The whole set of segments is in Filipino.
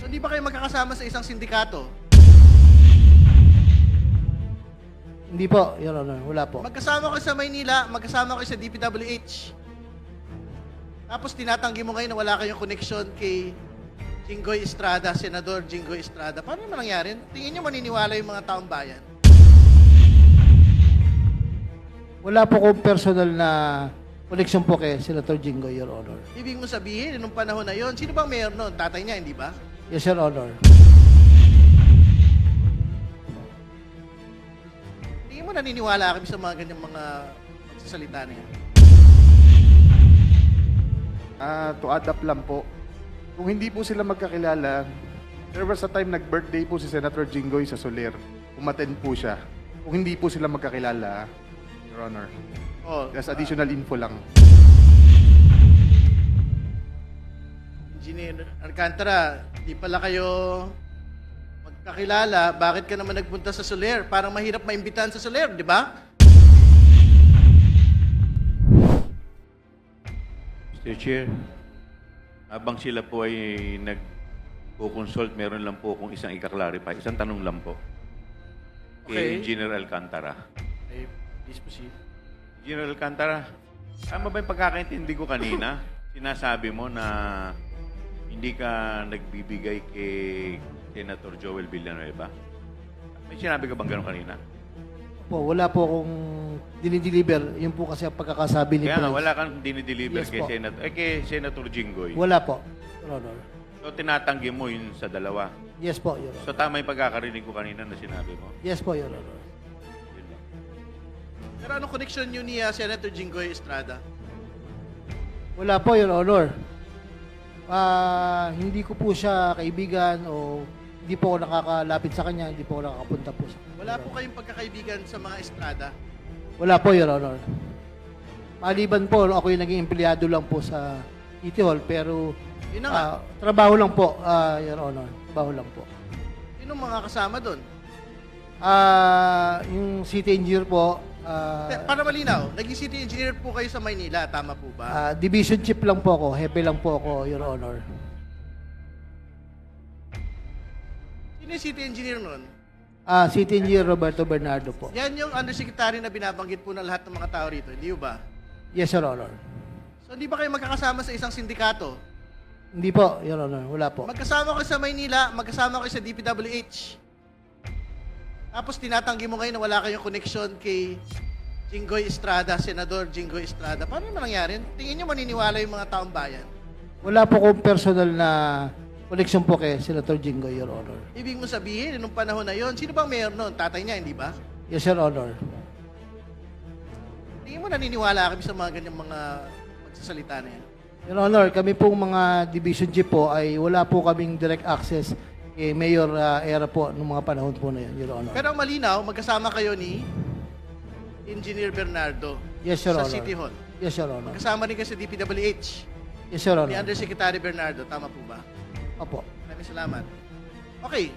So, hindi ba kayo magkakasama sa isang sindikato? Hindi po, Your Honor. Wala po. Magkasama kayo sa Maynila, magkasama kayo sa DPWH. Tapos tinatanggi mo ngayon na wala kayong connection kay Jinggoy Estrada, Senador Jinggoy Estrada. Paano naman nangyari? Tingin nyo maniniwala yung mga taong bayan? Wala po kong personal na connection po kay Senator Jinggoy, Your Honor. Ibig mo sabihin, nung panahon na yon, sino bang mayor noon? Tatay niya, hindi ba? Yes, Your Honor. Tingin mo naniniwala kami sa mga ganyang mga magsasalita na yan? To add up lang po, kung hindi po sila magkakilala, there was a time nag-birthday po si Senator Jinggoy sa Soler. Umattend po siya. Kung hindi po sila magkakilala, Your Honor. Oh, Just additional info lang. Engineer Alcantara, di pala kayo magkakilala. Bakit ka naman nagpunta sa Soler? Parang mahirap maimbitahan sa Soler, di ba? Mr. Chair, habang sila po ay nag-consult, meron lang po akong isang ika-clarify. Isang tanong lang po. Okay. Kay Engineer Alcantara. Okay, please proceed. Engineer Alcantara, tama ba yung pagkakaintindi ko kanina? Sinasabi mo na hindi ka nagbibigay kay Senator Joel Villanueva? May sinabi ka bang gano'n kanina? Po, wala po akong dinideliver. Yun po kasi ang pagkakasabi ni Kaya nga, Prince. wala kang dinideliver Yes kay po. Senator Jinggoy. Wala po, Your Honor. So, tinatanggi mo yun sa dalawa. Yes po, Your So, Honor. tama yung pagkakarinig ko kanina na sinabi mo. Yes po, Your Honor. Yun lang. Pero anong connection nyo ni Senator Jinggoy Estrada? Wala po, Your Honor. Hindi ko po siya kaibigan o hindi po ako nakakalapit sa kanya, hindi po ako nakakapunta po sa kanya. Wala po kayong pagkakaibigan sa mga Estrada? Wala po, Your Honor. Maliban po, ako yung naging empleyado lang po sa City Hall, pero Yun na nga. trabaho lang po, Your Honor. Trabaho lang po. Sino mga kasama doon? Yung city engineer po, Para malinaw, naging city engineer po kayo sa Maynila, tama po ba? division chief lang po ako, hepe lang po ako, Your Honor. Sino yung city engineer noon? City engineer Roberto Bernardo po. Yan yung undersecretary na binabanggit po ng lahat ng mga tao rito, hindi ba? Yes, Your Honor. So hindi ba kayo magkakasama sa isang sindikato? Hindi po, Your Honor. Wala po. Magkasama kayo sa Maynila, magkasama kayo sa DPWH. Tapos tinatanggi mo ngayon na wala kayong connection kay Jinggoy Estrada, Senador Jinggoy Estrada. Paano naman nangyari? Tingin nyo maniniwala yung mga taong bayan? Wala po kong personal na connection po kay Senator Jinggoy, Your Honor. Ibig mo sabihin, nung panahon na yon, sino bang mayor noon? Tatay niya, hindi ba? Yes, Your Honor. Tingin mo naniniwala kami sa mga ganyang mga magsasalita na yan? Your Honor, kami pong mga division chief po ay wala po kaming direct access kay Mayor Era po nung mga panahon po na yun, Your Honor. Pero ang malinaw, magkasama kayo ni Engineer Bernardo Yes, Your sa Honor. City Hall. Yes, Your Honor. Kasama rin kayo sa DPWH Yes, Your ni Honor. Undersecretary Bernardo. Tama po ba? Opo. Maraming salamat. Okay.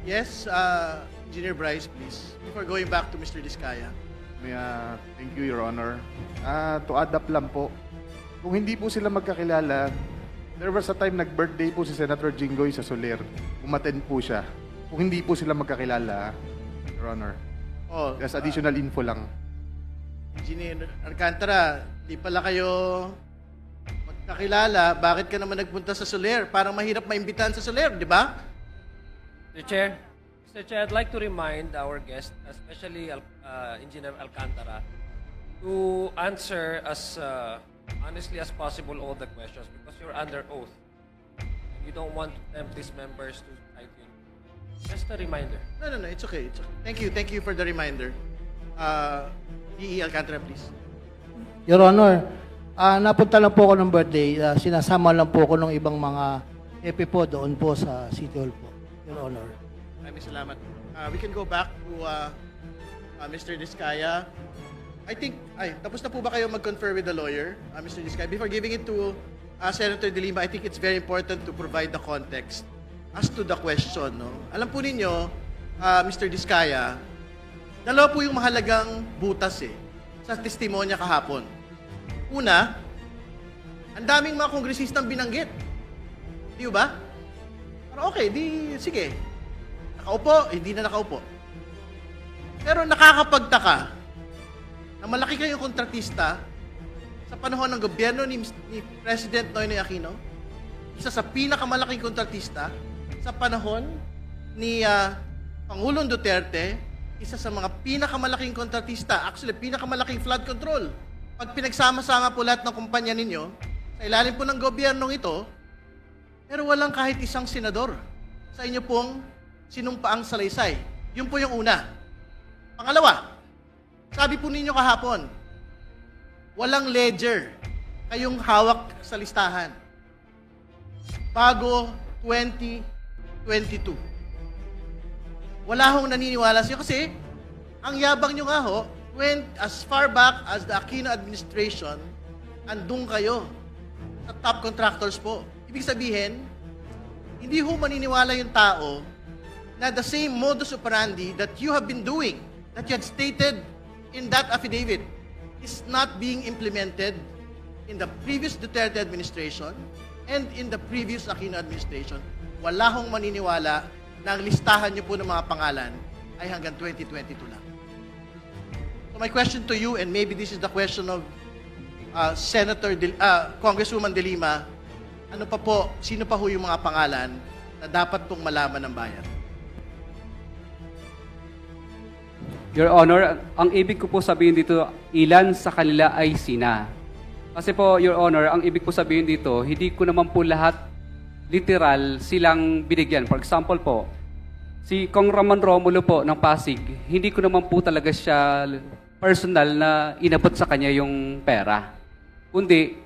Yes, Engineer Bryce, please. Before going back to Mr. Diskaya. Thank you, Your Honor. To add up lang po, kung hindi po sila magkakilala, there was a time nag-birthday po si Senator Jinggoy sa Soler. Umattend po siya. Kung hindi po sila magkakilala, Your Honor. Oh, Just additional info lang. Engineer Alcantara, di pala kayo magkakilala. Bakit ka naman nagpunta sa Soler? Parang mahirap maimbitahan sa Soler, di ba? Mr. Chair, I'd like to remind our guest, especially Engineer Alcantara, to answer as honestly as possible all the questions because you're under oath. You don't want to tempt these members to cite you. Just a reminder. No, it's okay. It's okay. Thank you for the reminder. E.E. Alcantara, please. Your Honor, napunta lang po ako ng birthday. Sinasama lang po ako ng ibang mga hepe po doon po sa City Hall po, Your Honor. Maraming salamat. We can go back to Mr. Diskaya. I think, tapos na po ba kayo mag-confer with the lawyer, Mr. Diskaya? Before giving it to Senator De Lima, I think it's very important to provide the context as to the question. No? Alam po ninyo, Mr. Diskaya, dalawa po yung mahalagang butas sa testimonya kahapon. Una, ang daming mga kongresistang binanggit. Di ba? Pero okay, sige. Nakaupo, hindi na nakaupo. Pero nakakapagtaka na malaki kayong kontratista sa panahon ng gobyerno ni President Noynoy Aquino, isa sa pinakamalaking kontratista sa panahon ni Pangulong Duterte, isa sa mga pinakamalaking kontratista, actually pinakamalaking flood control. Pag pinagsama-sama po lahat ng kumpanya ninyo, sa ilalim po ng gobyernong ito, pero walang kahit isang senador sa inyo pong sinumpaang salaysay. Yun po yung una. Pangalawa, sabi po ninyo kahapon, walang ledger kayong hawak sa listahan bago 2022. Wala hong naniniwala sa'yo kasi ang yabang nyo nga ho, as far back as the Aquino administration, andun kayo sa top contractors po. Ibig sabihin, hindi ho maniniwala yung tao na the same modus operandi that you have been doing, that you had stated in that affidavit, is not being implemented in the previous Duterte administration and in the previous Aquino administration. Wala hong maniniwala na ang listahan niyo po ng mga pangalan ay hanggang 2022 lang. So my question to you, and maybe this is the question of Congresswoman De Lima, ano pa po, sino pa ho yung mga pangalan na dapat pong malaman ng bayan? Your Honor, ang ibig ko po sabihin dito, ilan sa kanila ay sina. Kasi po, Your Honor, ang ibig po sabihin dito, hindi ko naman po lahat literal silang binigyan. For example po, si Kong Ramon Romulo po ng Pasig, hindi ko naman po talaga siya personal na inabot sa kanya yung pera. Kundi,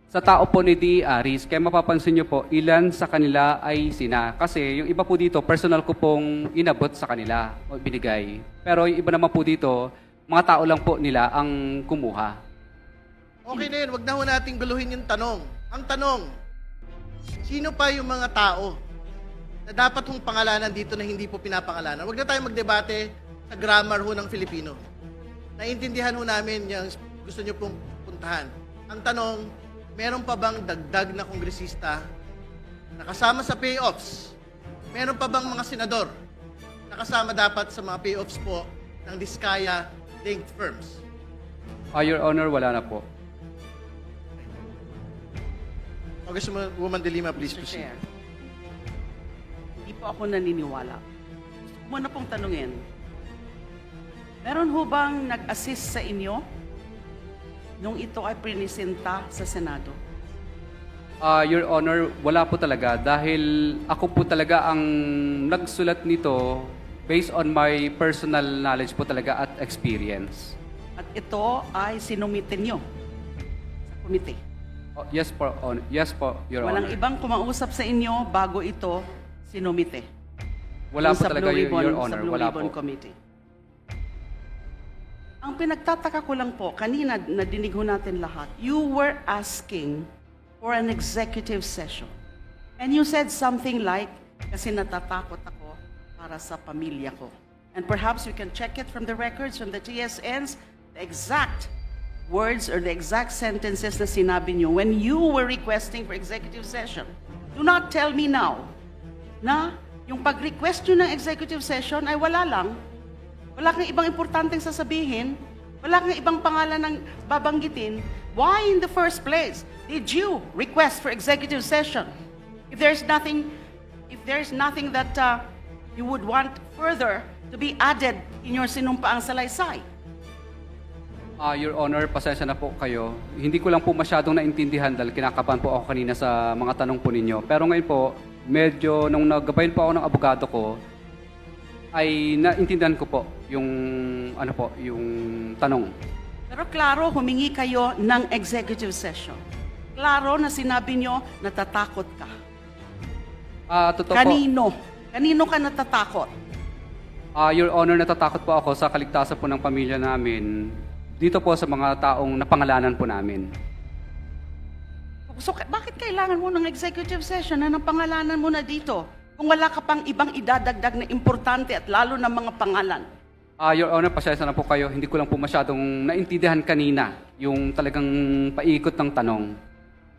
sa tao po ni D. Aris, kaya mapapansin nyo po, ilan sa kanila ay sina. Kasi yung iba po dito, personal ko pong inabot sa kanila o binigay. Pero yung iba naman po dito, mga tao lang po nila ang kumuha. Okay na yun, wag na ho nating guluhin yung tanong. Ang tanong, sino pa yung mga tao na dapat hong pangalanan dito na hindi po pinapangalanan? Wag na tayo magdebate sa grammar ho ng Filipino. Naiintindihan ho namin yung gusto nyo pong puntahan. Ang tanong, meron pa bang dagdag na kongresista na kasama sa payoffs? Meron pa bang mga senador na kasama dapat sa mga payoffs po ng Diskaya-linked firms? Your Honor, wala na po. Congresswoman De Lima, please Mr. proceed. Chair, hindi po ako naniniwala. Gusto ko muna pong tanungin, meron ho bang nag-assist sa inyo nung ito ay prinisenta sa Senado? Your Honor, wala po talaga dahil ako po talaga ang nagsulat nito based on my personal knowledge po talaga at experience. At ito ay sinumitin nyo sa komite. Yes po, Your Walang Honor. ibang kumausap sa inyo bago ito sinumite. Wala Yung po sa talaga, Blue Ribbon, Your sa Honor. Blue Wala Ribbon po. Committee. Ang pinagtataka ko lang po, kanina nadinig ho natin lahat, you were asking for an executive session. And you said something like, kasi natatakot ako para sa pamilya ko. And perhaps we can check it from the records, from the TSNs, the exact words or the exact sentences na sinabi nyo when you were requesting for executive session. Do not tell me now na yung pag-request nyo ng executive session ay wala lang. Wala kang ibang importanteng sasabihin. Wala kang ibang pangalan ng babanggitin. Why in the first place did you request for executive session? If there's nothing that you would want further to be added in your sinumpaang salaysay. Your Honor, pasensya na po kayo. Hindi ko lang po masyadong naintindihan dahil kinakabahan po ako kanina sa mga tanong po ninyo. Pero ngayon po, medyo nung naggabayan po ako ng abogado ko, ay naintindihan ko po yung yung tanong. Pero klaro, humingi kayo ng executive session. Klaro na sinabi nyo, natatakot ka. Totoo po. Kanino? Kanino ka natatakot? Your Honor, natatakot po ako sa kaligtasan po ng pamilya namin. Dito po sa mga taong napangalanan po namin. So, bakit kailangan mo ng executive session na pangalanan mo na dito? Kung wala ka pang ibang idadagdag na importante at lalo na mga pangalan. Your Honor, pasensya na po kayo. Hindi ko lang po masyadong naintindihan kanina yung talagang paikot ng tanong.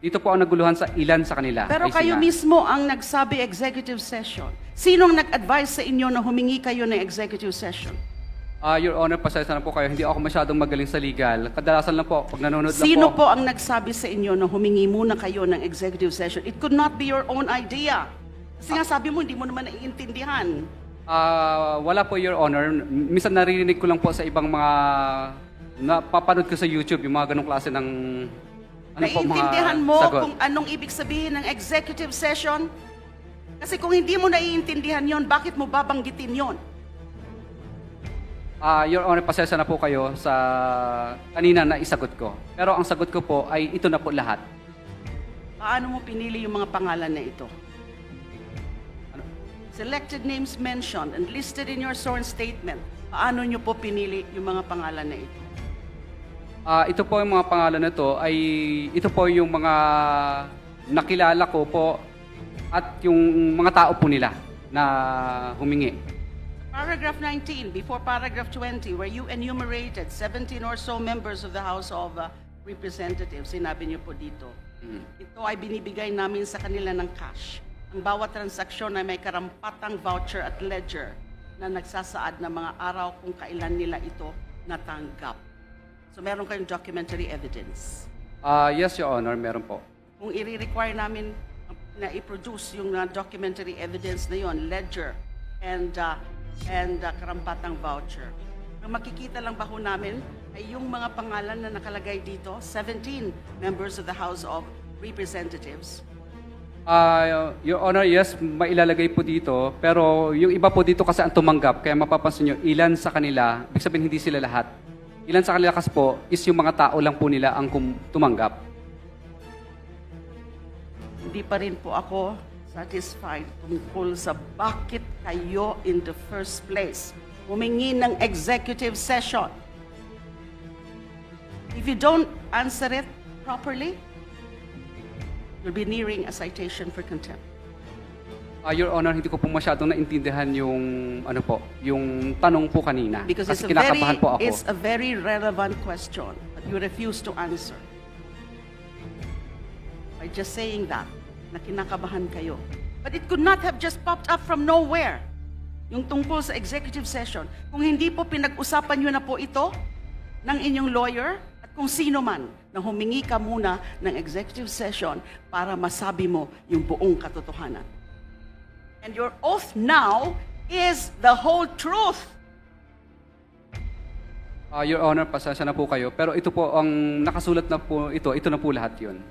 Dito po ang naguluhan sa ilan sa kanila Pero ay kayo sina. mismo ang nagsabi executive session. Sinong nag-advise sa inyo na humingi kayo ng executive session? Your Honor, pasensya na po kayo. Hindi ako masyadong magaling sa legal. Kadalasan lang po, pag nanonood lang Sino po. po ang nagsabi sa inyo na humingi muna kayo ng executive session? It could not be your own idea. Kasi nga sabi mo, hindi mo naman naiintindihan. Wala po, Your Honor. Minsan naririnig ko lang po sa ibang mga napapanood ko sa YouTube, yung mga ganong klase ng Naiintindihan mo sagot. kung anong ibig sabihin ng executive session? Kasi kung hindi mo naiintindihan yon, bakit mo babanggitin yon? Your Honor, pasensya na po kayo sa kanina na isagot ko. Pero ang sagot ko po ay ito na po lahat. Paano mo pinili yung mga pangalan na ito? Selected names mentioned and listed in your sworn statement. Paano nyo po pinili yung mga pangalan na ito? Ito po yung mga pangalan na to ay ito po yung mga nakilala ko po at yung mga tao po nila na humingi. Paragraph 19, before paragraph 20, where you enumerated 17 or so members of the House of Representatives, sinabi niyo po dito, ito ay binibigay namin sa kanila ng cash. Ang bawat transaksyon ay may karampatang voucher at ledger na nagsasaad ng mga araw kung kailan nila ito natanggap. So meron kayong documentary evidence. Yes, Your Honor, meron po. Kung i-require namin na i-produce yung documentary evidence na yon, ledger and karampatang voucher. Ang makikita lang ba ho namin ay yung mga pangalan na nakalagay dito, 17 members of the House of Representatives. Your Honor, yes, mailalagay po dito. Pero yung iba po dito kasi ang tumanggap. Kaya mapapansin nyo, ilan sa kanila, ibig sabihin hindi sila lahat. Ilan sa kanila kasi po is yung mga tao lang po nila ang tumanggap. Hindi pa rin po ako satisfied tungkol sa bakit kayo in the first place humingi ng executive session. If you don't answer it properly, you'll be nearing a citation for contempt. Your Honor, hindi ko po masyadong naintindihan yung yung tanong po kanina. Because kasi kinakabahan po ako. it's a very relevant question, but you refuse to answer. By just saying that, na kinakabahan kayo. But it could not have just popped up from nowhere. Yung tungkol sa executive session. Kung hindi po pinag-usapan nyo na po ito ng inyong lawyer at kung sino man na humingi ka muna ng executive session para masabi mo yung buong katotohanan. And your oath now is the whole truth. Your Honor, pasensya na po kayo. Pero ito po, ang nakasulat na po ito na po lahat yun.